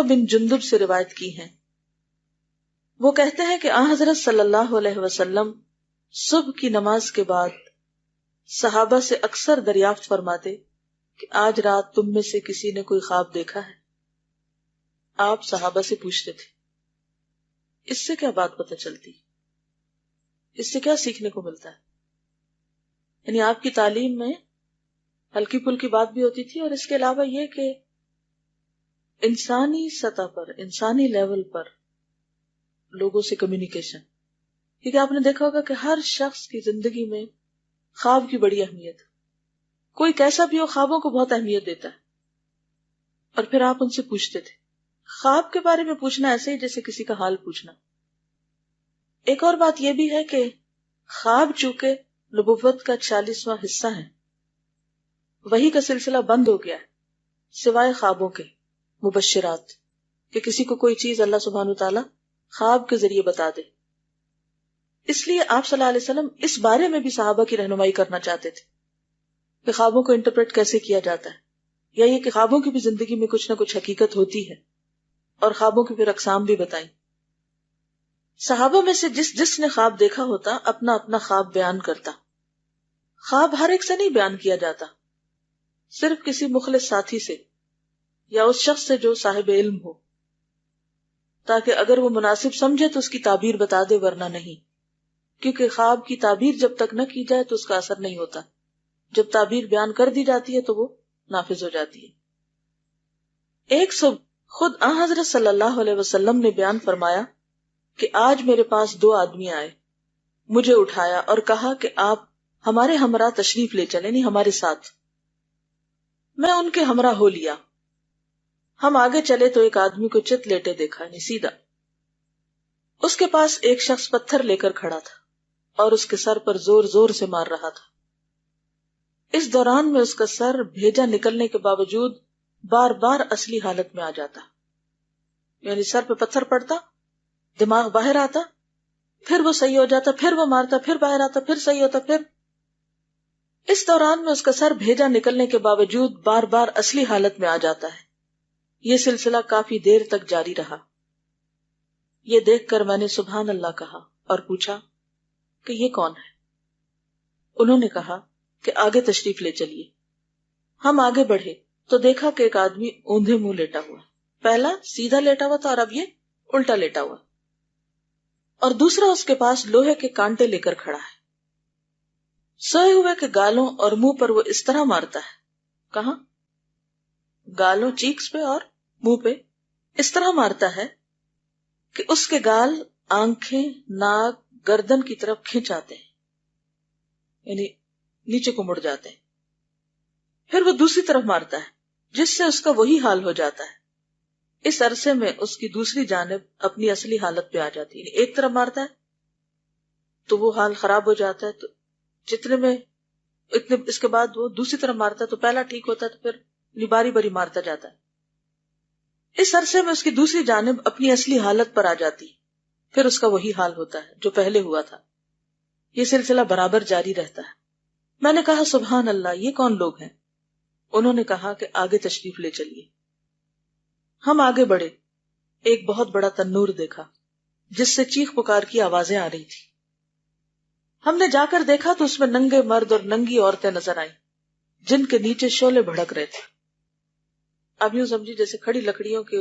بن جندب سے روایت کی ہیں. وہ کہتے ہیں کہ آن حضرت صلی اللہ علیہ وسلم صبح کی نماز کے بعد صحابہ سے اکثر دریافت فرماتے کہ آج رات تم میں سے کسی نے کوئی خواب دیکھا ہے؟ آپ صحابہ سے پوچھتے تھے. اس سے کیا بات پتہ چلتی؟ اس سے کیا سیکھنے کو ملتا ہے؟ یعنی آپ کی تعلیم میں ہلکی پھلکی بات بھی ہوتی تھی، اور اس کے علاوہ یہ کہ انسانی سطح پر، انسانی لیول پر لوگوں سے کمیونیکیشن. کیونکہ آپ نے دیکھا ہوگا کہ ہر شخص کی زندگی میں خواب کی بڑی اہمیت، کوئی کیسا بھی ہو خوابوں کو بہت اہمیت دیتا ہے. اور پھر آپ ان سے پوچھتے تھے. خواب کے بارے میں پوچھنا ایسے ہی جیسے کسی کا حال پوچھنا. ایک اور بات یہ بھی ہے کہ خواب چونکہ نبوت کا 40واں حصہ ہے، وحی کا سلسلہ بند ہو گیا ہے سوائے خوابوں کے مبشرات، کہ کسی کو کوئی چیز اللہ سبحانہ وتعالی خواب کے ذریعے بتا دے. اس لیے آپ صلی اللہ علیہ وسلم اس بارے میں بھی صحابہ کی رہنمائی کرنا چاہتے تھے کہ خوابوں کو انٹرپریٹ کیسے کیا جاتا ہے، یا یہ کہ خوابوں کی بھی زندگی میں کچھ نہ کچھ حقیقت ہوتی ہے، اور خوابوں کی پھر اقسام بھی بتائیں. صحابہ میں سے جس نے خواب دیکھا ہوتا اپنا اپنا خواب بیان کرتا. خواب ہر ایک سے نہیں بیان کیا جاتا، صرف کسی مخلص ساتھی سے یا اس شخص سے جو صاحب علم ہو، تاکہ اگر وہ مناسب سمجھے تو اس کی تعبیر بتا دے، ورنہ نہیں. کیونکہ خواب کی تعبیر جب تک نہ کی جائے تو اس کا اثر نہیں ہوتا. جب تعبیر بیان کر دی جاتی ہے تو وہ نافذ ہو جاتی ہے. ایک صبح خود آن حضرت صلی اللہ علیہ وسلم نے بیان فرمایا کہ آج میرے پاس 2 آدمی آئے، مجھے اٹھایا اور کہا کہ آپ ہمارے ہمراہ تشریف لے چلیں، نہیں ہمارے ساتھ. میں ان کے ہمراہ ہو لیا. ہم آگے چلے تو ایک آدمی کو چت لیٹے دیکھا، نہیں سیدھا. اس کے پاس ایک شخص پتھر لے کر کھڑا تھا اور اس کے سر پر زور زور سے مار رہا تھا. اس دوران میں اس کا سر بھیجا نکلنے کے باوجود بار بار اصلی حالت میں آ جاتا، یعنی سر پہ پتھر پڑتا، دماغ باہر آتا، پھر وہ صحیح ہو جاتا، پھر وہ مارتا، پھر باہر آتا، پھر صحیح ہوتا. پھر اس دوران میں اس کا سر بھیجا نکلنے کے باوجود بار بار اصلی حالت میں آ جاتا ہے. یہ سلسلہ کافی دیر تک جاری رہا. یہ دیکھ کر میں نے سبحان اللہ کہا اور پوچھا کہ یہ کون ہے؟ انہوں نے کہا کہ آگے تشریف لے چلیے. ہم آگے بڑھے تو دیکھا کہ ایک آدمی اوندھے منہ لیٹا ہوا. پہلا سیدھا لیٹا ہوا تھا اور اب یہ الٹا لیٹا ہوا، اور دوسرا اس کے پاس لوہے کے کانٹے لے کر کھڑا ہے. سوئے ہوئے کے گالوں اور منہ پر وہ اس طرح مارتا ہے. کہاں؟ گالوں، چیکس پہ اور منہ پہ اس طرح مارتا ہے کہ اس کے گال آنکھیں، ناک، گردن کی طرف کھینچ آتے ہیں، یعنی نیچے کو مڑ جاتے ہیں. پھر وہ دوسری طرف مارتا ہے جس سے اس کا وہی حال ہو جاتا ہے. اس عرصے میں اس کی دوسری جانب اپنی اصلی حالت پہ آ جاتی ہے. ایک طرف مارتا ہے تو وہ حال خراب ہو جاتا ہے، تو اتنے اس کے بعد وہ دوسری طرف مارتا ہے تو پہلا ٹھیک ہوتا ہے، تو پھر باری باری مارتا جاتا ہے. اس عرصے میں اس کی دوسری جانب اپنی اصلی حالت پر آ جاتی، پھر اس کا وہی حال ہوتا ہے جو پہلے ہوا تھا. یہ سلسلہ برابر جاری رہتا ہے. میں نے کہا سبحان اللہ، یہ کون لوگ ہیں؟ انہوں نے کہا کہ آگے تشریف لے چلیے. ہم آگے بڑھے. ایک بہت بڑا تنور دیکھا جس سے چیخ پکار کی آوازیں آ رہی تھی. ہم نے جا کر دیکھا تو اس میں ننگے مرد اور ننگی عورتیں نظر آئیں جن کے نیچے شعلے بھڑک رہے تھے. اب یوں سمجھی جیسے کھڑی لکڑیوں کے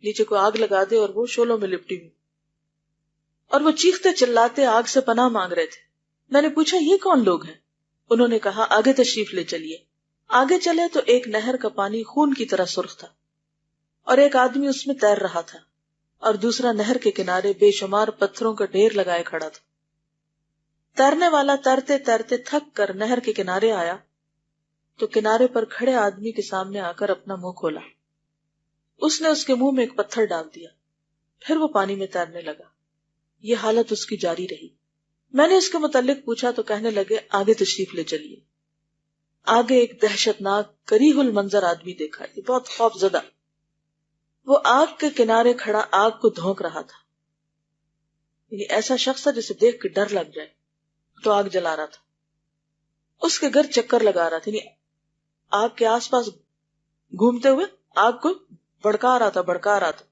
نیچے کو آگ لگا دے اور وہ شعلوں میں لپٹی ہوئی، اور وہ چیختے چلاتے آگ سے پناہ مانگ رہے تھے. میں نے پوچھا یہ کون لوگ ہیں؟ انہوں نے کہا آگے تشریف لے چلیے. آگے چلے تو ایک نہر کا پانی خون کی طرح سرخ تھا اور ایک آدمی اس میں تیر رہا تھا، اور دوسرا نہر کے کنارے بے شمار پتھروں کا ڈھیر لگائے کھڑا تھا. تیرنے والا تیرتے تیرتے تھک کر نہر کے کنارے آیا تو کنارے پر کھڑے آدمی کے سامنے آ کر اپنا منہ کھولا. اس نے اس کے منہ میں ایک پتھر ڈال دیا، پھر وہ پانی میں تیرنے لگا. یہ حالت اس کی جاری رہی. میں نے اس کے متعلق پوچھا تو کہنے لگے آگے تشریف لے چلیے. آگے ایک دہشت ناک کریہ المنظر آدمی دیکھا، یہ بہت خوف زدہ. وہ آگ کے کنارے کھڑا آگ کو دھونک رہا تھا، یعنی ایسا شخص تھا جسے دیکھ کے ڈر لگ جائے تو آگ جلا رہا تھا. اس کے گھر چکر لگا رہا تھا، یعنی آگ کے آس پاس گھومتے ہوئے آگ کو بھڑکا رہا تھا.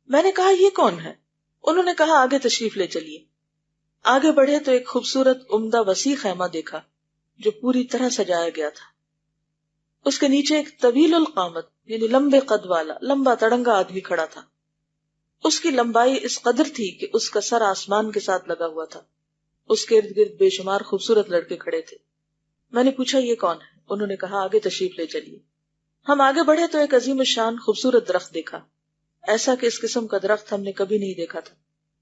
میں نے کہا یہ کون ہے؟ انہوں نے کہا آگے تشریف لے چلیے. آگے بڑھے تو ایک خوبصورت عمدہ وسیع خیمہ دیکھا جو پوری طرح سجایا گیا تھا. اس کے نیچے ایک طویل القامت یعنی لمبے قد والا لمبا تڑنگا آدمی کھڑا تھا. اس کی لمبائی اس قدر تھی کہ اس کا سر آسمان کے ساتھ لگا ہوا تھا. اس کے ارد گرد بے شمار خوبصورت لڑکے کھڑے تھے. میں نے پوچھا یہ کون ہے؟ انہوں نے کہا آگے تشریف لے چلیے. ہم آگے بڑھے تو ایک عظیم الشان خوبصورت درخت دیکھا، ایسا کہ اس قسم کا درخت ہم نے کبھی نہیں دیکھا تھا.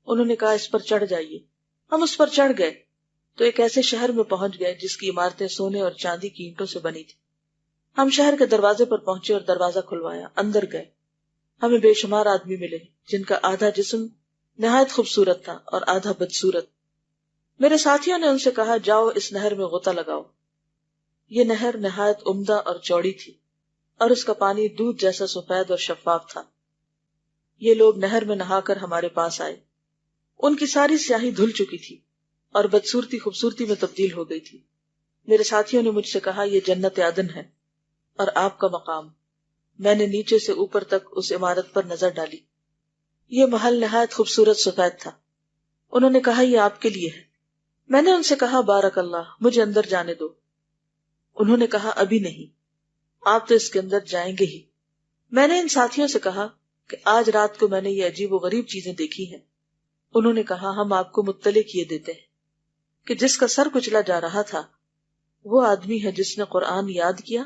انہوں نے کہا اس پر چڑھ جائیے. ہم اس پر چڑھ گئے تو ایک ایسے شہر میں پہنچ گئے جس کی عمارتیں سونے اور چاندی کی اینٹوں سے بنی تھی. ہم شہر کے دروازے پر پہنچے اور دروازہ کھلوایا. اندر گئے. ہمیں بے شمار آدمی ملے جن کا آدھا جسم نہایت خوبصورت تھا اور آدھا بدصورت. میرے ساتھیوں نے ان سے کہا جاؤ اس نہر میں غوطہ لگاؤ. یہ نہر نہایت عمدہ اور چوڑی تھی اور اس کا پانی دودھ جیسا سفید اور شفاف تھا. یہ لوگ نہر میں نہا کر ہمارے پاس آئے. ان کی ساری سیاہی دھل چکی تھی اور بدصورتی خوبصورتی میں تبدیل ہو گئی تھی. میرے ساتھیوں نے مجھ سے کہا یہ جنت عدن ہے اور آپ کا مقام. میں نے نیچے سے اوپر تک اس عمارت پر نظر ڈالی. یہ محل نہایت خوبصورت سفید تھا. انہوں نے کہا یہ آپ کے لیے ہے. میں نے ان سے کہا بارک اللہ، مجھے اندر جانے دو. انہوں نے کہا ابھی نہیں، آپ تو اس کے اندر جائیں گے ہی. میں نے ان ساتھیوں سے کہا کہ آج رات کو میں نے یہ عجیب و غریب چیزیں دیکھی ہیں. انہوں نے کہا ہم آپ کو مطلع کیے دیتے ہیں کہ جس کا سر کچلا جا رہا تھا وہ آدمی ہے جس نے قرآن یاد کیا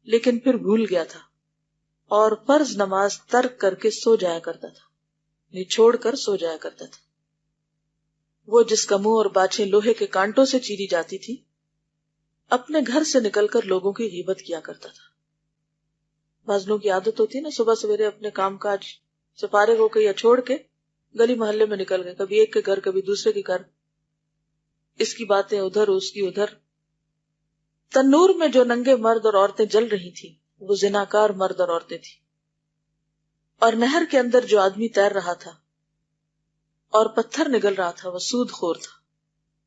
لیکن پھر بھول گیا تھا اور فرض نماز ترک کر کے سو جایا کرتا تھا، یعنی چھوڑ کر سو جایا کرتا تھا. وہ جس کا منہ اور باچھیں لوہے کے کانٹوں سے چیری جاتی تھی اپنے گھر سے نکل کر لوگوں کی غیبت کیا کرتا تھا. بعض لوگوں کی عادت ہوتی ہے نا صبح سویرے اپنے کام کاج سے فارغ ہو کے یا چھوڑ کے گلی محلے میں نکل گئے، کبھی ایک کے گھر کبھی دوسرے کے گھر، اس کی باتیں ادھر اس کی ادھر. تنور میں جو ننگے مرد اور عورتیں جل رہی تھیں وہ زناکار مرد اور عورتیں تھیں، اور نہر کے اندر جو آدمی تیر رہا تھا اور پتھر نگل رہا تھا وہ سود خور تھا،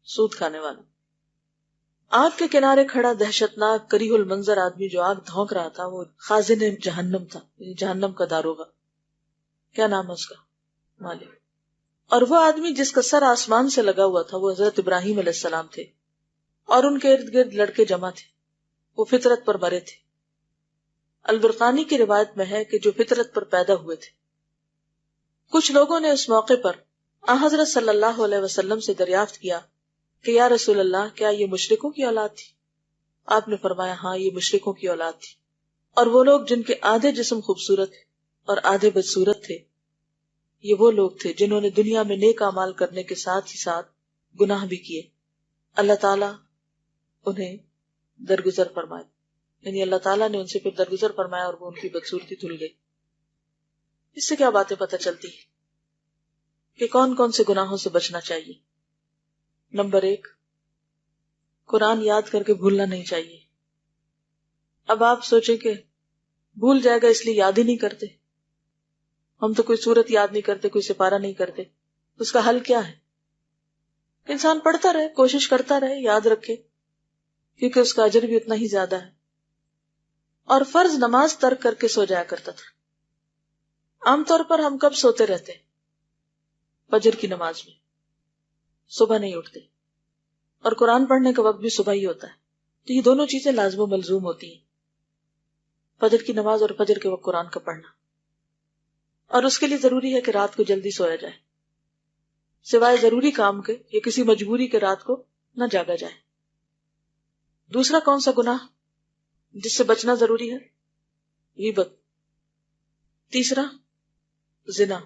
سود کھانے والا. آگ کے کنارے کھڑا دہشتناک کریہ المنظر آدمی جو آگ دھونک رہا تھا وہ خازن جہنم تھا، یعنی جہنم کا داروغہ. کیا نام ہے اس کا؟ مالک. اور وہ آدمی جس کا سر آسمان سے لگا ہوا تھا وہ حضرت ابراہیم علیہ السلام تھے اور ان کے ارد گرد لڑکے جمع تھے. وہ فطرت پر مرے تھے. البرقانی کی روایت میں ہے کہ جو فطرت پر پیدا ہوئے تھے. کچھ لوگوں نے اس موقع پر حضرت صلی اللہ علیہ وسلم سے دریافت کیا کہ یا رسول اللہ کیا یہ مشرکوں کی اولاد تھی؟ آپ نے فرمایا ہاں یہ مشرکوں کی اولاد تھی. اور وہ لوگ جن کے آدھے جسم خوبصورت اور آدھے بدصورت تھے یہ وہ لوگ تھے جنہوں نے دنیا میں نیک اعمال کرنے کے ساتھ ہی ساتھ گناہ بھی کیے. اللہ تعالیٰ انہیں درگزر فرمائے، یعنی اللہ تعالیٰ نے ان سے پھر درگزر فرمایا اور وہ ان کی بدصورتی دھل گئی. اس سے کیا باتیں پتہ چلتی ہیں کہ کون کون سے گناہوں سے بچنا چاہیے؟ نمبر 1، قرآن یاد کر کے بھولنا نہیں چاہیے. اب آپ سوچیں کہ بھول جائے گا اس لیے یاد ہی نہیں کرتے. ہم تو کوئی سورت یاد نہیں کرتے، کوئی سپارہ نہیں کرتے. اس کا حل کیا ہے؟ انسان پڑھتا رہے، کوشش کرتا رہے، یاد رکھے، کیونکہ اس کا اجر بھی اتنا ہی زیادہ ہے. اور فرض نماز ترک کر کے سو جایا کرتا تھا. عام طور پر ہم کب سوتے رہتے؟ فجر کی نماز میں. صبح نہیں اٹھتے، اور قرآن پڑھنے کا وقت بھی صبح ہی ہوتا ہے. تو یہ دونوں چیزیں لازم و ملزوم ہوتی ہیں، فجر کی نماز اور فجر کے وقت قرآن کا پڑھنا. اور اس کے لیے ضروری ہے کہ رات کو جلدی سویا جائے، سوائے ضروری کام کے یا کسی مجبوری کے رات کو نہ جاگا جائے. دوسرا کون سا گناہ جس سے بچنا ضروری ہے؟ غیبت. تیسرا زنا.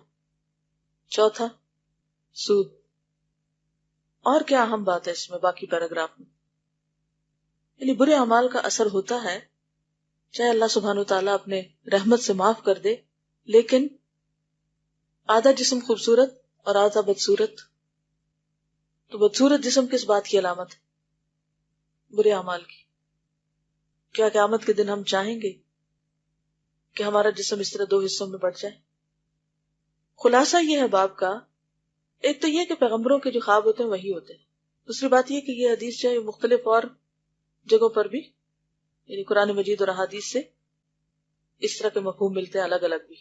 چوتھا سود. اور کیا اہم بات ہے اس میں باقی پیراگراف میں؟ یعنی برے اعمال کا اثر ہوتا ہے، چاہے اللہ سبحانہ وتعالیٰ اپنے رحمت سے معاف کر دے، لیکن آدھا جسم خوبصورت اور آدھا بدصورت. تو بدصورت جسم کس بات کی علامت ہے؟ برے اعمال کی. کیا قیامت کے دن ہم چاہیں گے کہ ہمارا جسم اس طرح 2 حصوں میں بٹ جائے؟ خلاصہ یہ ہے باب کا، ایک تو یہ کہ پیغمبروں کے جو خواب ہوتے ہیں وہی ہوتے ہیں. دوسری بات یہ کہ یہ حدیث جو ہے مختلف اور جگہوں پر بھی، یعنی قرآن مجید اور احادیث سے اس طرح کے مفہوم ملتے ہیں الگ الگ بھی.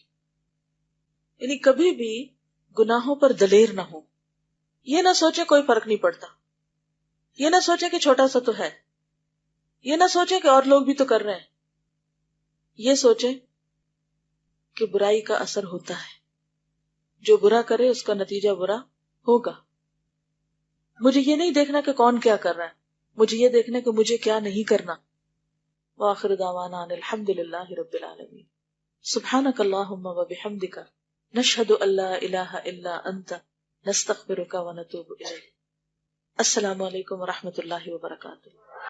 یعنی کبھی بھی گناہوں پر دلیر نہ ہو. یہ نہ سوچے کوئی فرق نہیں پڑتا، یہ نہ سوچے کہ چھوٹا سا تو ہے، یہ نہ سوچے کہ اور لوگ بھی تو کر رہے ہیں. یہ سوچے کہ برائی کا اثر ہوتا ہے، جو برا کرے اس کا نتیجہ برا ہوگا. مجھے یہ نہیں دیکھنا کہ کون کیا کر رہا ہے، مجھے یہ دیکھنا کہ مجھے کیا نہیں کرنا. وآخر دعوانا ان الحمد للہ رب العالمین. سبحانک اللہم وبحمدک نشہد ان لا الہ الا انت نستغفرک ونتوب الیک. السلام علیکم ورحمۃ اللہ وبرکاتہ.